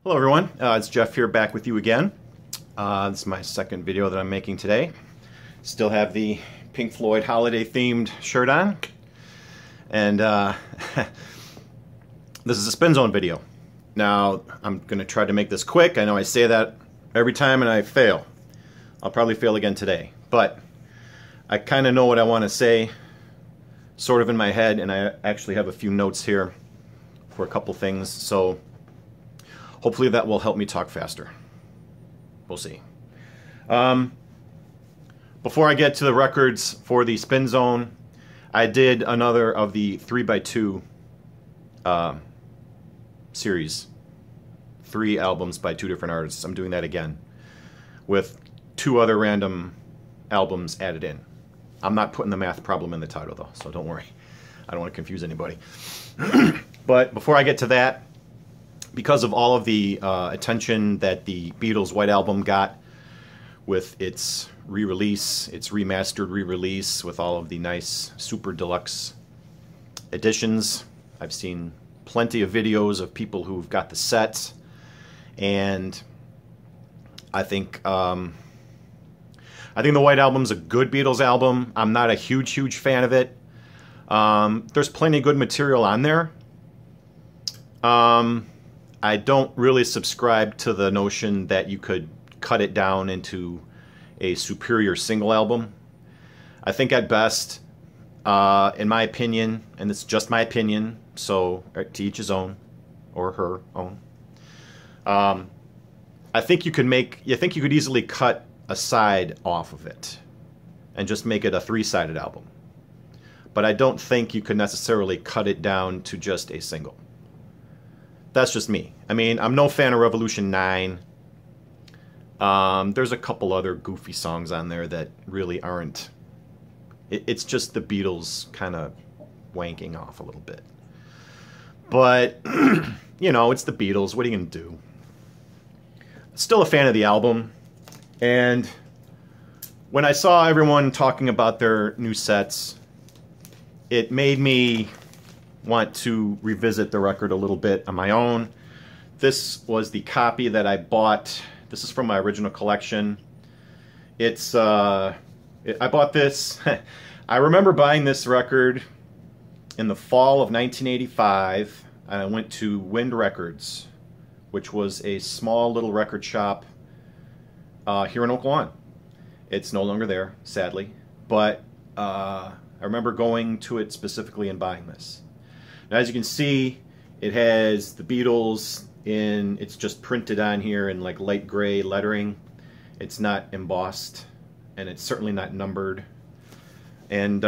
Hello everyone, it's Jeff here back with you again. This is my second video that I'm making today. Still have the Pink Floyd holiday themed shirt on. And this is a Spin Zone video. Now, I'm going to try to make this quick. I know I say that every time and I fail. I'll probably fail again today. But I kind of know what I want to say, sort of in my head, and I actually have a few notes here for a couple things. So hopefully that will help me talk faster. We'll see. Before I get to the records for the Spin Zone, I did another of the 3x2 series. 3 albums by 2 different artists. I'm doing that again with 2 other random albums added in. I'm not putting the math problem in the title though, so don't worry. I don't want to confuse anybody. But before I get to that, because of all of the attention that the Beatles White Album got with its re-release, its remastered re-release with all of the nice super deluxe editions, I've seen plenty of videos of people who've got the sets, and I think the White Album's a good Beatles album. I'm not a huge fan of it. There's plenty of good material on there. I don't really subscribe to the notion that you could cut it down into a superior single album. I think at best, in my opinion, and it's just my opinion, so to each his own, or her own, I think you could easily cut a side off of it and just make it a 3-sided album. But I don't think you could necessarily cut it down to just a single. That's just me. I mean, I'm no fan of Revolution 9. There's a couple other goofy songs on there that really aren't. It's just the Beatles kind of wanking off a little bit. But, you know, it's the Beatles. What are you going to do? Still a fan of the album. And when I saw everyone talking about their new sets, it made me want to revisit the record a little bit on my own. This was the copy that I bought. This is from my original collection. It's I bought this. I remember buying this record in the fall of 1985. And I went to Wind Records, which was a small little record shop here in Oak Lawn. It's no longer there, sadly, but I remember going to it specifically and buying this. Now, as you can see, it has the Beatles it's just printed on here in like light gray lettering. It's not embossed, and it's certainly not numbered. And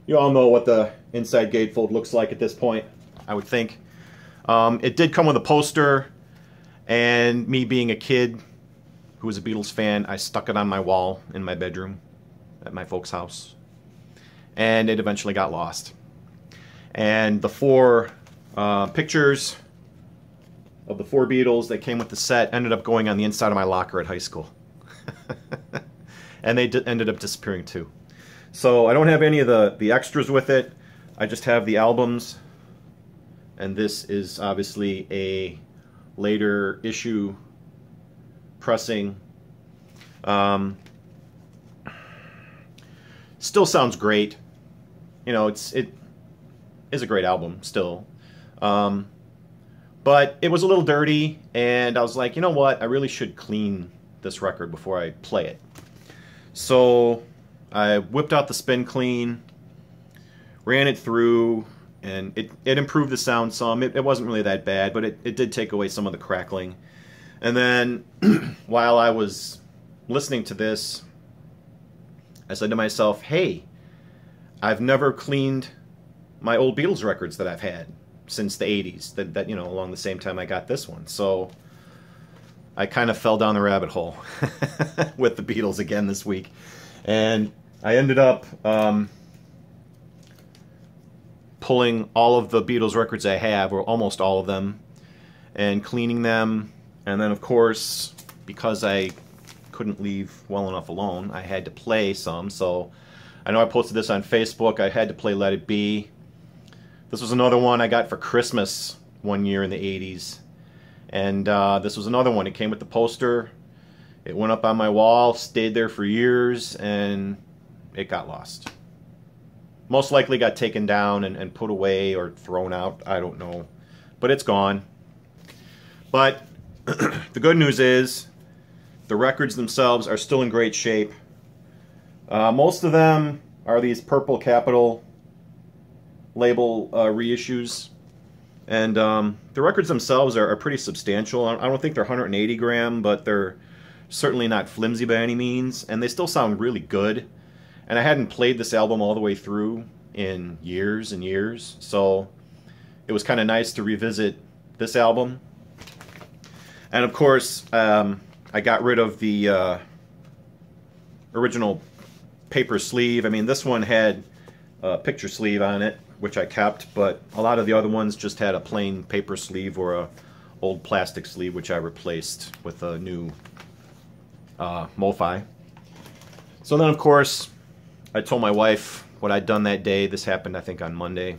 you all know what the inside gatefold looks like at this point, I would think. It did come with a poster, and me being a kid who was a Beatles fan, I stuck it on my wall in my bedroom at my folks' house, and it eventually got lost. And the 4 pictures of the 4 Beatles that came with the set ended up going on the inside of my locker at high school. And they ended up disappearing too. So I don't have any of the extras with it. I just have the albums, and this is obviously a later issue pressing. Still sounds great. You know, it is a great album still. But it was a little dirty, and I was like, you know what? I really should clean this record before I play it. So I whipped out the Spin Clean, ran it through, and it improved the sound some. It wasn't really that bad, but it did take away some of the crackling. And then while I was listening to this, I said to myself, hey, I've never cleaned my old Beatles records that I've had since the 80s, that you know, along the same time I got this one. So I kind of fell down the rabbit hole with the Beatles again this week. And I ended up pulling all of the Beatles records I have, or almost all of them, and cleaning them. And then, of course, because I couldn't leave well enough alone, I had to play some. So I know I posted this on Facebook. I had to play Let It Be. This was another one I got for Christmas one year in the 80s. And this was another one. It came with the poster. It went up on my wall, stayed there for years, and it got lost. Most likely got taken down and put away or thrown out. I don't know. But it's gone. But the good news is the records themselves are still in great shape. Most of them are these purple Capitol label reissues. And the records themselves are pretty substantial. I don't think they're 180 gram, but they're certainly not flimsy by any means. And they still sound really good. And I hadn't played this album all the way through in years and years. So it was kind of nice to revisit this album. And of course, I got rid of the original paper sleeve. I mean, this one had a picture sleeve on it, which I kept, but a lot of the other ones just had a plain paper sleeve or a old plastic sleeve, which I replaced with a new MoFi. So then, of course, I told my wife what I'd done that day. This happened, I think, on Monday.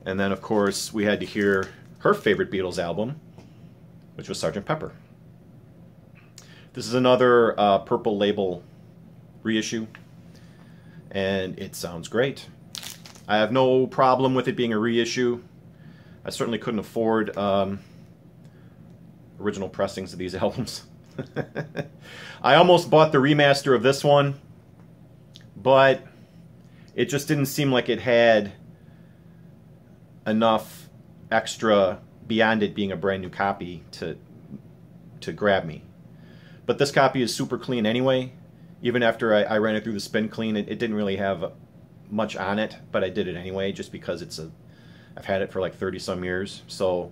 And then, of course, we had to hear her favorite Beatles album, which was Sgt. Pepper. This is another purple label reissue, and it sounds great. I have no problem with it being a reissue. I certainly couldn't afford original pressings of these albums. I almost bought the remaster of this one, but it just didn't seem like it had enough extra beyond it being a brand new copy to grab me. But this copy is super clean anyway. Even after I ran it through the spin clean, it didn't really have much on it, but I did it anyway just because I've had it for like 30 some years. So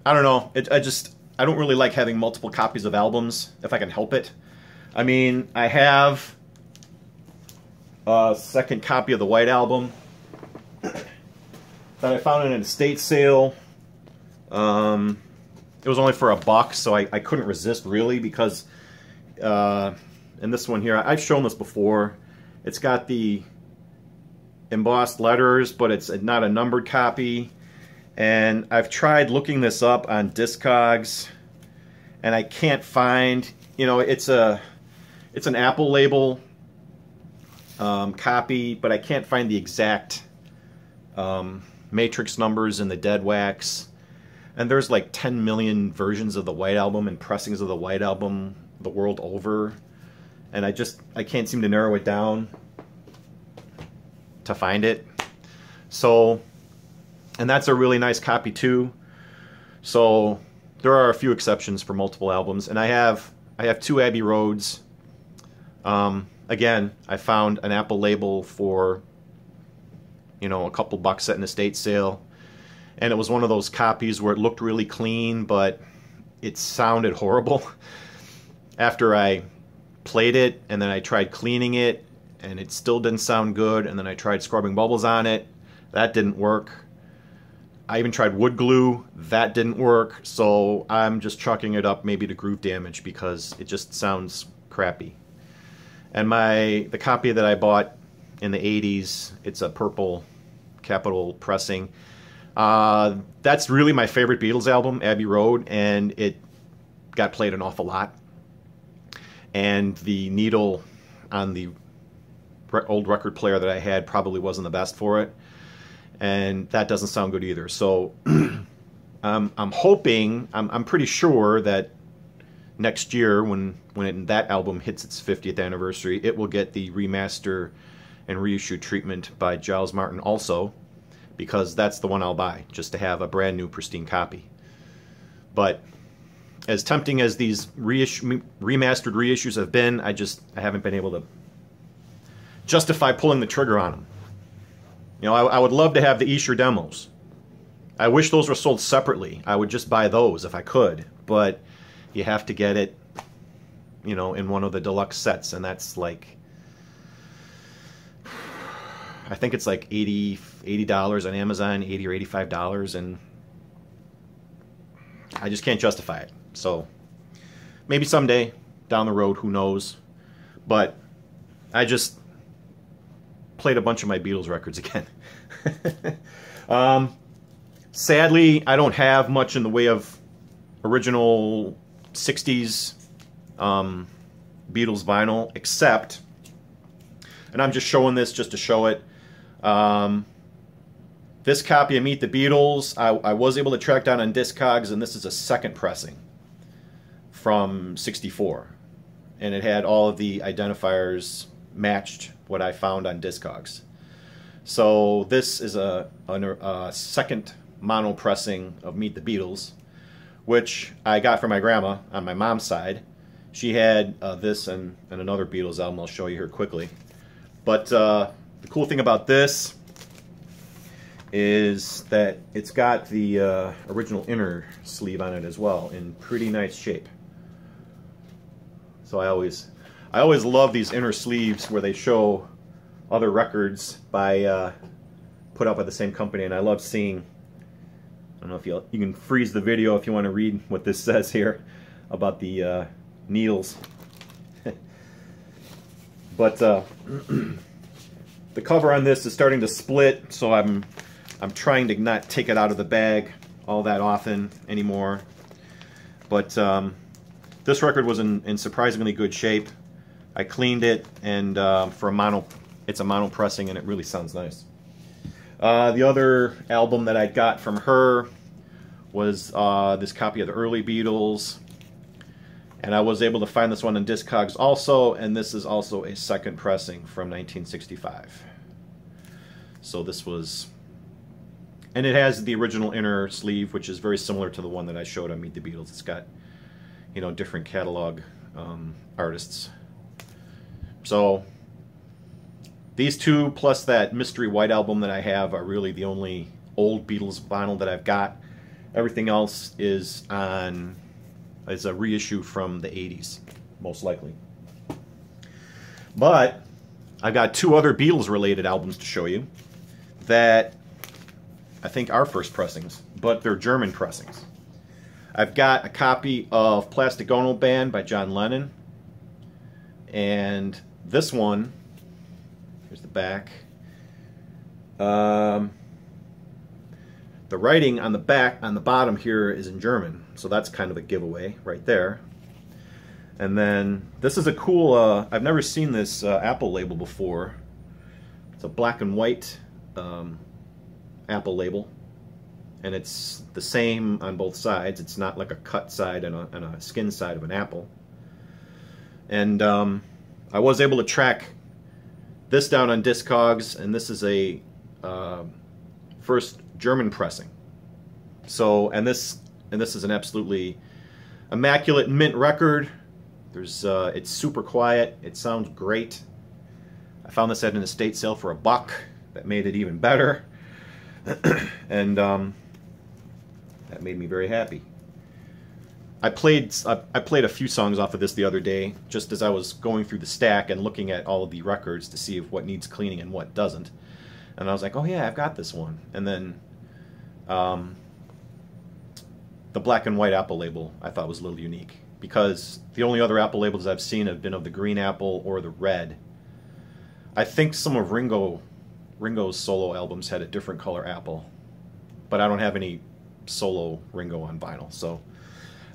I don't know. I don't really like having multiple copies of albums if I can help it. I mean, I have a second copy of the White Album that I found in an estate sale. It was only for $1, so I couldn't resist really, because in this one here, I've shown this before. It's got the embossed letters, but it's not a numbered copy. And I've tried looking this up on Discogs, and I can't find, you know, it's an Apple label copy, but I can't find the exact matrix numbers in the dead wax. And there's like 10 million versions of the White Album and pressings of the White Album the world over. And I can't seem to narrow it down to find it. So, and that's a really nice copy too. So there are a few exceptions for multiple albums. And I have 2 Abbey Roads. Again, I found an Apple label for, you know, a couple bucks at an estate sale. And it was one of those copies where it looked really clean, but it sounded horrible. After I played it, and then I tried cleaning it, and it still didn't sound good, and then I tried scrubbing bubbles on it. That didn't work. I even tried wood glue. That didn't work. So I'm just chalking it up maybe to groove damage, because it just sounds crappy. And the copy that I bought in the 80s, it's a purple Capitol pressing. That's really my favorite Beatles album, Abbey Road, and it got played an awful lot. And the needle on the old record player that I had probably wasn't the best for it, and that doesn't sound good either. So I'm hoping, I'm pretty sure that next year, when that album hits its 50th anniversary, it will get the remaster and reissue treatment by Giles Martin also, because that's the one I'll buy, just to have a brand new pristine copy. But as tempting as these remastered reissues have been, I haven't been able to justify pulling the trigger on them. You know, I would love to have the Escher demos. I wish those were sold separately. I would just buy those if I could, but you have to get it, you know, in one of the deluxe sets, and that's like, I think it's like $80 on Amazon, $80 or $85, and I just can't justify it. So maybe someday down the road, who knows? But played a bunch of my Beatles records again. Sadly, I don't have much in the way of original 60s Beatles vinyl, except, and I'm just showing this just to show it, this copy of Meet the Beatles, I was able to track down on Discogs, and this is a second pressing from '64. And it had all of the identifiers matched what I found on Discogs. So this is a second mono pressing of Meet the Beatles, which I got from my grandma on my mom's side. She had this and another Beatles album. I'll show you here quickly. But the cool thing about this is that it's got the original inner sleeve on it as well, in pretty nice shape. So I always love these inner sleeves where they show other records by put out by the same company, and I love seeing. I don't know if you can freeze the video if you want to read what this says here about the needles. But the cover on this is starting to split, so I'm trying to not take it out of the bag all that often anymore. But this record was in surprisingly good shape. I cleaned it, and for it's a mono pressing, and it really sounds nice. The other album that I got from her was this copy of the early Beatles, and I was able to find this one in Discogs also, and this is also a second pressing from 1965. So this was, and it has the original inner sleeve, which is very similar to the one that I showed on Meet the Beatles. It's got, you know, different catalog artists. So these two plus that Mystery White album that I have are really the only old Beatles vinyl that I've got. Everything else is a reissue from the 80s, most likely. But I've got two other Beatles related albums to show you that I think are first pressings, but they're German pressings. I've got a copy of Plastic Ono Band by John Lennon, and this one, here's the back. The writing on the back, on the bottom here, is in German, so that's kind of a giveaway right there. And then this is a cool, I've never seen this Apple label before. It's a black and white Apple label, and it's the same on both sides. It's not like a cut side and a skin side of an apple. And I was able to track this down on Discogs, and this is a first German pressing. So, and this is an absolutely immaculate mint record. There's it's super quiet. It sounds great. I found this at an estate sale for $1. That made it even better, and that made me very happy. I played a few songs off of this the other day, just as I was going through the stack and looking at all of the records to see if what needs cleaning and what doesn't. And I was like, oh yeah, I've got this one. And then the black and white Apple label I thought was a little unique, because the only other Apple labels I've seen have been of the green apple or the red. I think some of Ringo's solo albums had a different color apple, but I don't have any solo Ringo on vinyl. So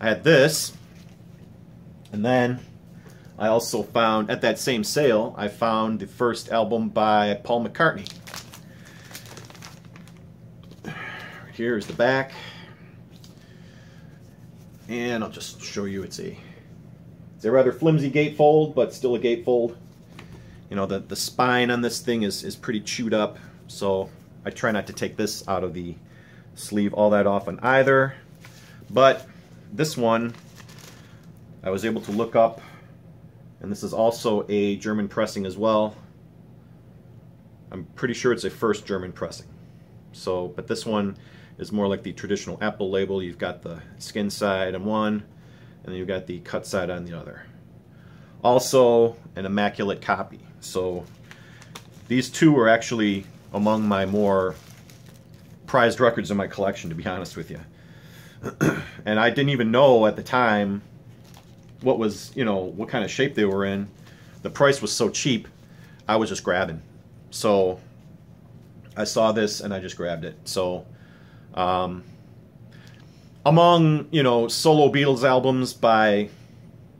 I had this, and then I also found, at that same sale, I found the first album by Paul McCartney. Here's the back, and I'll just show you. It's a rather flimsy gatefold, but still a gatefold. You know, the spine on this thing is pretty chewed up, so I try not to take this out of the sleeve all that often either. But this one I was able to look up, and this is also a German pressing as well. I'm pretty sure it's a first German pressing. So, but this one is more like the traditional Apple label. You've got the skin side on one, and then you've got the cut side on the other. Also an immaculate copy. So these two are actually among my more prized records in my collection, to be honest with you. And I didn't even know at the time what was, you know, what kind of shape they were in. The price was so cheap, I was just grabbing. So I saw this and I just grabbed it. So among, you know, solo Beatles albums by,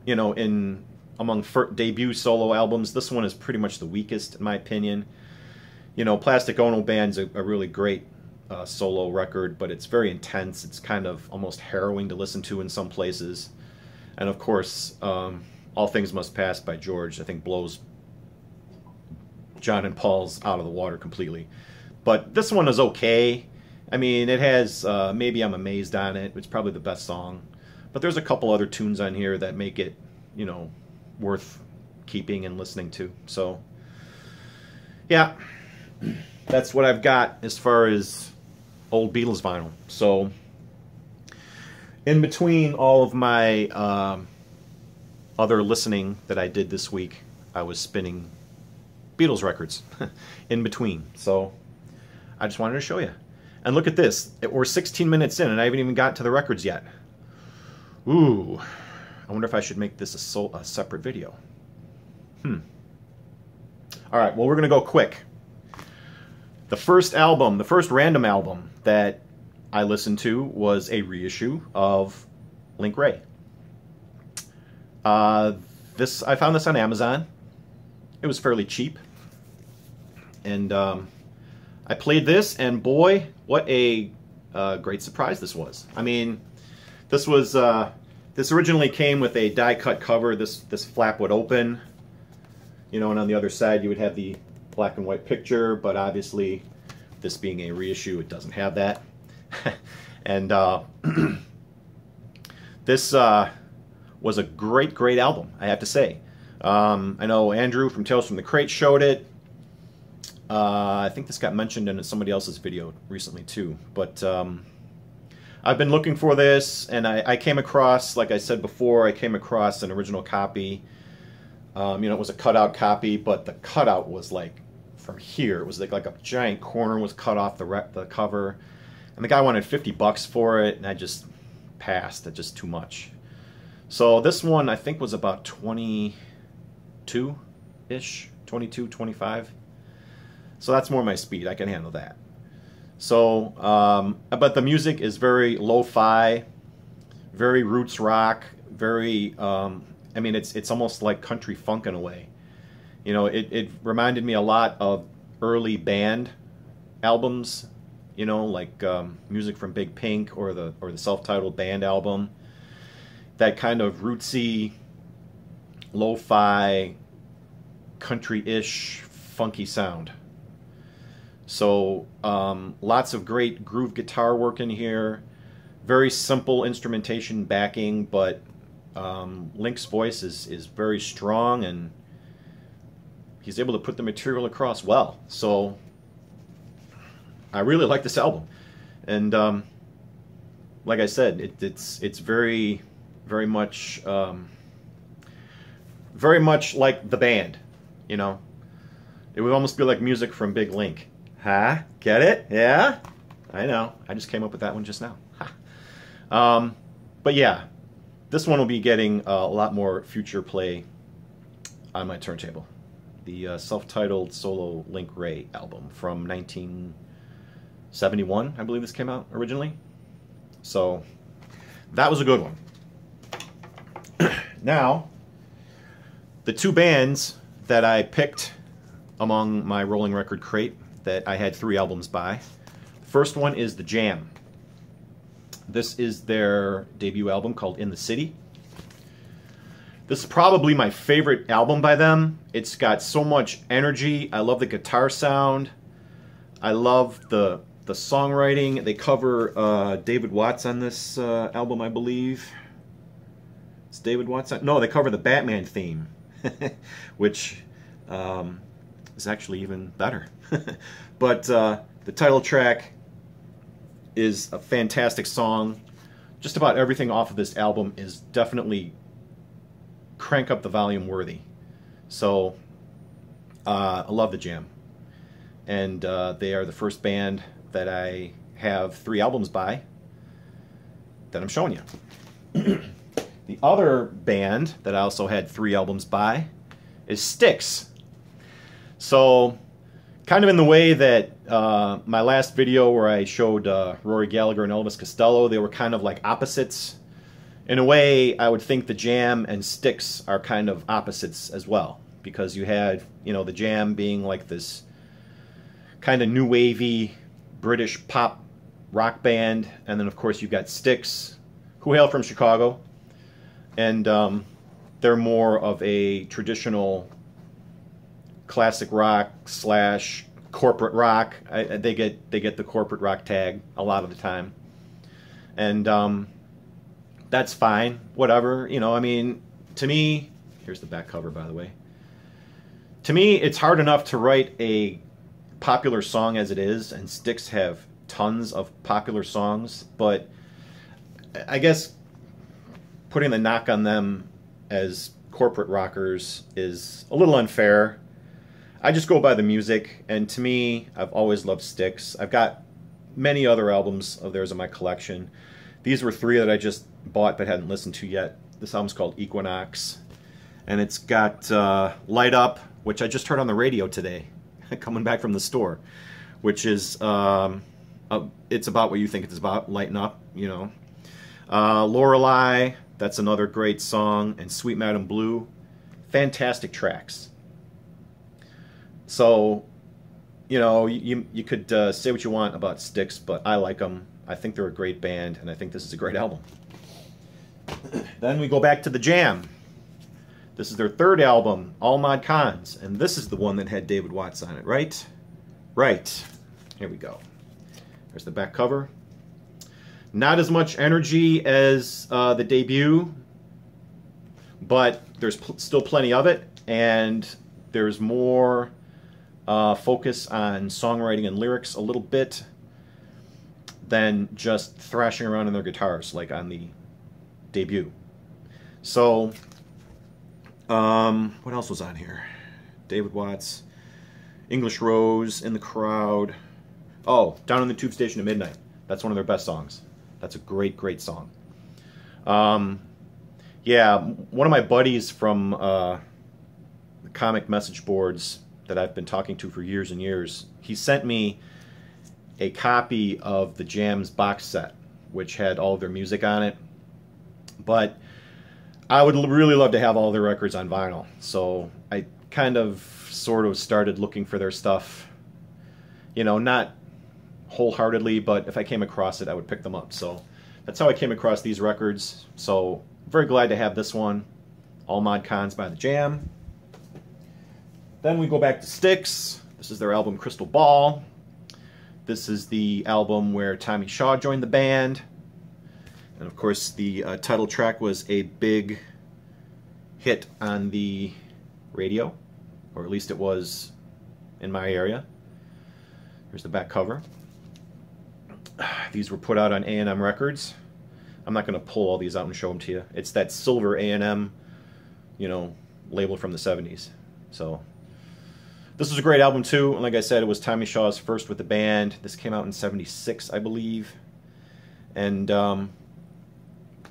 you know, among debut solo albums, this one is pretty much the weakest in my opinion. You know, Plastic Ono Band's a really great solo record, but it's very intense. It's kind of almost harrowing to listen to in some places. And of course, All Things Must Pass by George, I think, blows John and Paul's out of the water completely. But this one is okay. I mean, it has Maybe I'm Amazed on it. It's probably the best song. But there's a couple other tunes on here that make it, you know, worth keeping and listening to. So, yeah, that's what I've got as far as old Beatles vinyl. So, in between all of my other listening that I did this week, I was spinning Beatles records in between. So, I just wanted to show you. And look at this. We're 16 minutes in, and I haven't even got to the records yet. Ooh. I wonder if I should make this a separate video. All right, well, we're going to go quick. The first album, the first random album that I listened to was a reissue of Link Wray. I found this on Amazon. It was fairly cheap. And I played this, and boy, what a great surprise this was. I mean, this was this originally came with a die-cut cover. This flap would open, you know, and on the other side you would have the black and white picture. But obviously, this being a reissue, it doesn't have that. And this was a great album, I have to say. I know Andrew from Tales from the Crate showed it. I think this got mentioned in somebody else's video recently too. But I've been looking for this, and I came across, like I said before, I came across an original copy. You know, it was a cutout copy, but the cutout was like from here. It was like a giant corner was cut off the cover, and the guy wanted $50 for it, and I just passed. That's just too much. So this one I think was about 22-ish, 22, 25. So that's more my speed. I can handle that. So, but the music is very lo-fi, very roots rock, very, I mean, it's almost like country funk in a way. You know, it reminded me a lot of early band albums, you know, like music from Big Pink or the self-titled band album. That kind of rootsy, lo-fi, country-ish, funky sound. So lots of great groove guitar work in here. Very simple instrumentation backing, but Link's voice is very strong, and he's able to put the material across well. So I really like this album. And like I said, it's very much like the band, you know. It would almost be like music from Big Link. Huh? Get it? Yeah? I know. I just came up with that one just now. But yeah, this one will be getting a lot more future play on my turntable. The self-titled solo Link Wray album from 1971, I believe this came out originally. So that was a good one. Now, the two bands that I picked among my rolling record crate that I had 3 albums by. The first one is The Jam. This is their debut album called In the City. This is probably my favorite album by them. It's got so much energy. I love the guitar sound. I love the songwriting. They cover David Watts on this album, I believe. It's David Watts on? No, they cover the Batman theme, which is actually even better. But the title track is a fantastic song. Just about everything off of this album is definitely crank up the volume worthy. So I love The Jam. And they are the first band that I have 3 albums by that I'm showing you. The other band that I also had 3 albums by is Styx. So kind of in the way that my last video where I showed Rory Gallagher and Elvis Costello, they were kind of like opposites. In a way, I would think the Jam and Styx are kind of opposites as well, because you had, you know, the Jam being like this kind of new wavy British pop rock band, and then of course you've got Styx, who hail from Chicago, and they're more of a traditional classic rock slash corporate rock. They get the corporate rock tag a lot of the time, and that's fine, whatever, you know. I mean, to me, here's the back cover, by the way. To me, it's hard enough to write a popular song as it is, and Styx have tons of popular songs, but I guess putting the knock on them as corporate rockers is a little unfair. I just go by the music, and to me, I've always loved Styx. I've got many other albums of theirs in my collection. These were 3 that I just bought but hadn't listened to yet. This album's called Equinox, and it's got Light Up, which I just heard on the radio today, coming back from the store, which is, it's about what you think it's about, lighten up, you know. Lorelei, that's another great song, and Sweet Madam Blue, fantastic tracks. So, you know, you could say what you want about Styx, but I like them. I think they're a great band, and I think this is a great album. Then we go back to the Jam. This is their 3rd album, All Mod Cons, and this is the one that had David Watts on it, right? Right. Here we go. There's the back cover. Not as much energy as the debut, but there's still plenty of it, and there's more focus on songwriting and lyrics a little bit than just thrashing around on their guitars like on the debut. So, what else was on here? David Watts, English Rose, In the Crowd. Oh, Down in the Tube Station at Midnight. That's one of their best songs. That's a great, great song. Yeah, one of my buddies from the comic message boards that I've been talking to for years and years, he sent me a copy of the Jam's box set, which had all of their music on it. But I would really love to have all their records on vinyl. So I kind of sort of started looking for their stuff. You know, not wholeheartedly, but if I came across it, I would pick them up. So that's how I came across these records. So very glad to have this one, All Mod Cons by the Jam. Then we go back to Styx. This is their album Crystal Ball. This is the album where Tommy Shaw joined the band. And of course the title track was a big hit on the radio, or at least it was in my area. Here's the back cover. These were put out on A&M Records. I'm not going to pull all these out and show them to you. It's that silver A&M, you know, label from the 70s. So this was a great album too. And like I said, it was Tommy Shaw's first with the band. This came out in '76, I believe. And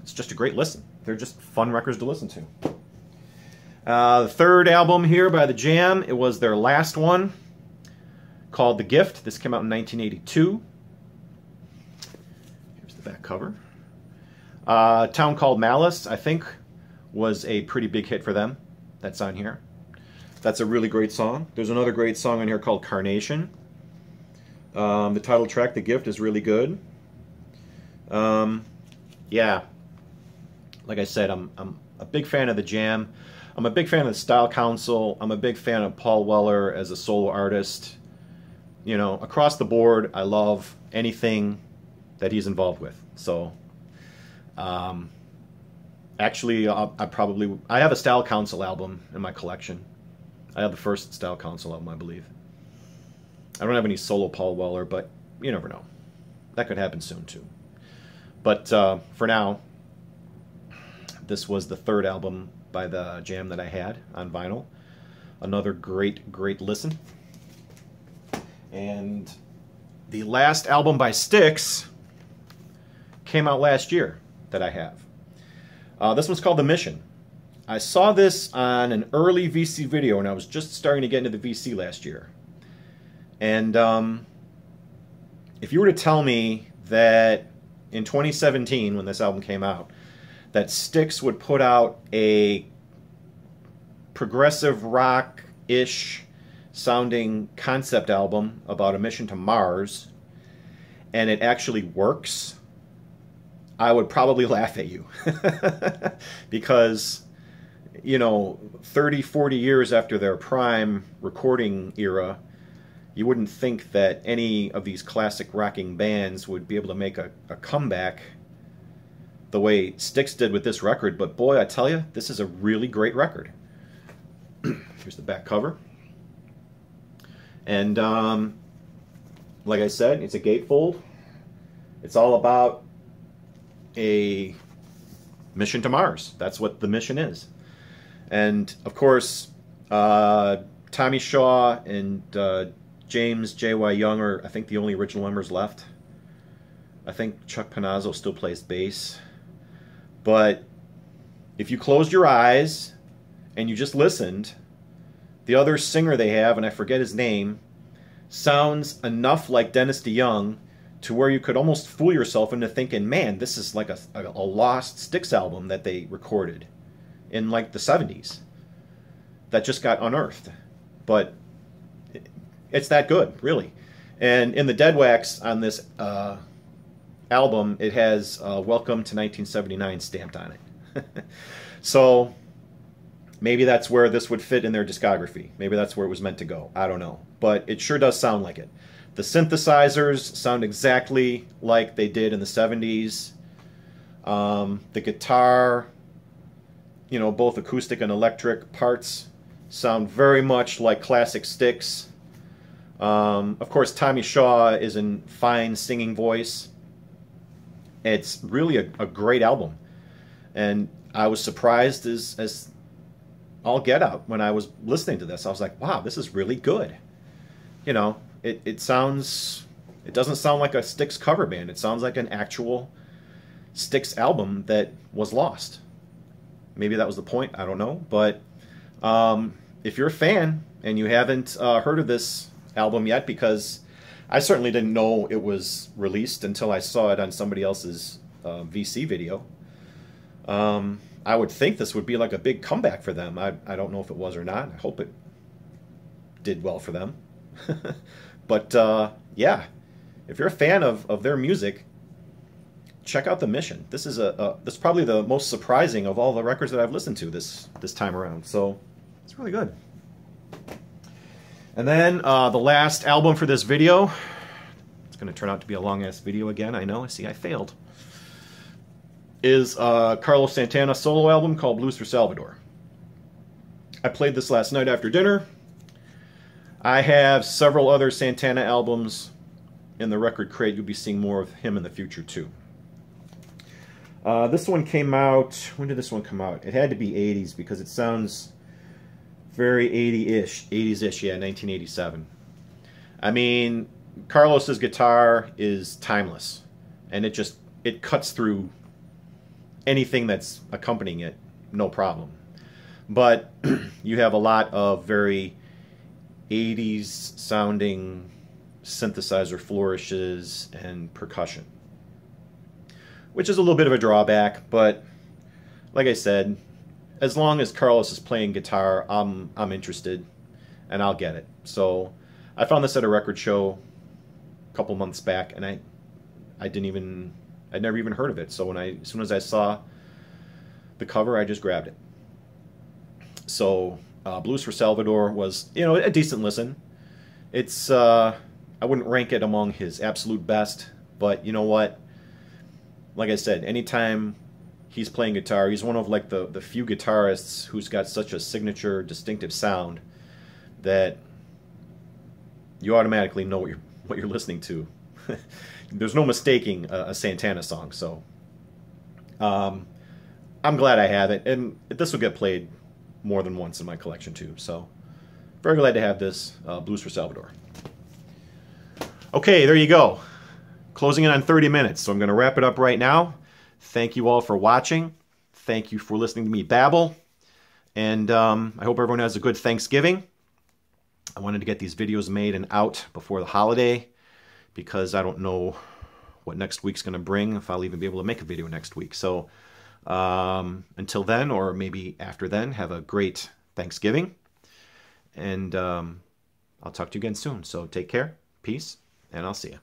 it's just a great listen. They're just fun records to listen to. The 3rd album here by the Jam, it was their last one, called The Gift. This came out in 1982. Here's the back cover. Town Called Malice, I think, was a pretty big hit for them. That's on here. That's a really great song. There's another great song on here called Carnation. The title track, The Gift, is really good. Yeah, like I said, I'm a big fan of the Jam. I'm a big fan of the Style Council. I'm a big fan of Paul Weller as a solo artist. You know, across the board, I love anything that he's involved with. So, actually, I have a Style Council album in my collection. I have the first Style Council album, I believe. I don't have any solo Paul Weller, but you never know. That could happen soon, too. But for now, this was the 3rd album by the Jam that I had on vinyl. Another great, great listen. And the last album by Styx came out last year that I have. This one's called The Mission. I saw this on an early VC video, and I was just starting to get into the VC last year. And if you were to tell me that in 2017, when this album came out, that Styx would put out a progressive rock-ish sounding concept album about a mission to Mars, and it actually works, I would probably laugh at you. Because, you know, 30, 40 years after their prime recording era, you wouldn't think that any of these classic rocking bands would be able to make a comeback the way Styx did with this record. But boy, I tell you, this is a really great record. Here's the back cover. And like I said, it's a gatefold. It's all about a mission to Mars. That's what the mission is. And of course, Tommy Shaw and James J.Y. Young are, I think, the only original members left. I think Chuck Panazzo still plays bass. But if you closed your eyes and you just listened, the other singer they have, and I forget his name, sounds enough like Dennis DeYoung to where you could almost fool yourself into thinking, man, this is like a lost Styx album that they recorded in like the 70s that just got unearthed. But it's that good, really. And in the dead wax on this album, it has Welcome to 1979 stamped on it. So maybe that's where this would fit in their discography. Maybe that's where it was meant to go. I don't know. But it sure does sound like it. The synthesizers sound exactly like they did in the 70s. The guitar, you know, both acoustic and electric parts sound very much like classic Styx. Of course, Tommy Shaw is in fine singing voice. It's really a great album. And I was surprised as all get out when I was listening to this. I was like, wow, this is really good. You know, it doesn't sound like a Styx cover band. It sounds like an actual Styx album that was lost. Maybe that was the point. I don't know. But if you're a fan and you haven't heard of this album yet, because I certainly didn't know it was released until I saw it on somebody else's VC video, I would think this would be like a big comeback for them. I don't know if it was or not. I hope it did well for them. But yeah, if you're a fan of their music, check out The Mission. This is this is probably the most surprising of all the records that I've listened to this time around. So it's really good. And then the last album for this video. It's going to turn out to be a long-ass video again. I know. See, I failed. Is Carlos Santana's solo album called Blues for Salvador. I played this last night after dinner. I have several other Santana albums in the record crate. You'll be seeing more of him in the future too. This one came out, when did this one come out? It had to be 80s because it sounds very 80-ish, 80s-ish, yeah, 1987. I mean, Carlos's guitar is timeless, and it cuts through anything that's accompanying it, no problem. But you have a lot of very 80s sounding synthesizer flourishes and percussion, which is a little bit of a drawback, but like I said, as long as Carlos is playing guitar, I'm interested, and I'll get it. So I found this at a record show a couple months back, and I'd never even heard of it. So as soon as I saw the cover, I just grabbed it. So Blues for Salvador was, you know, a decent listen. It's I wouldn't rank it among his absolute best, but you know what? Like I said, anytime he's playing guitar, he's one of like the few guitarists who's got such a signature, distinctive sound that you automatically know what you're listening to. There's no mistaking a Santana song. So I'm glad I have it, and this will get played more than once in my collection too. So very glad to have this Blues for Salvador. Okay, there you go. Closing in on 30 minutes, so I'm going to wrap it up right now. Thank you all for watching. Thank you for listening to me babble. And I hope everyone has a good Thanksgiving. I wanted to get these videos made and out before the holiday because I don't know what next week's going to bring, if I'll even be able to make a video next week. So until then, or maybe after then, have a great Thanksgiving. And I'll talk to you again soon. So take care, peace, and I'll see you.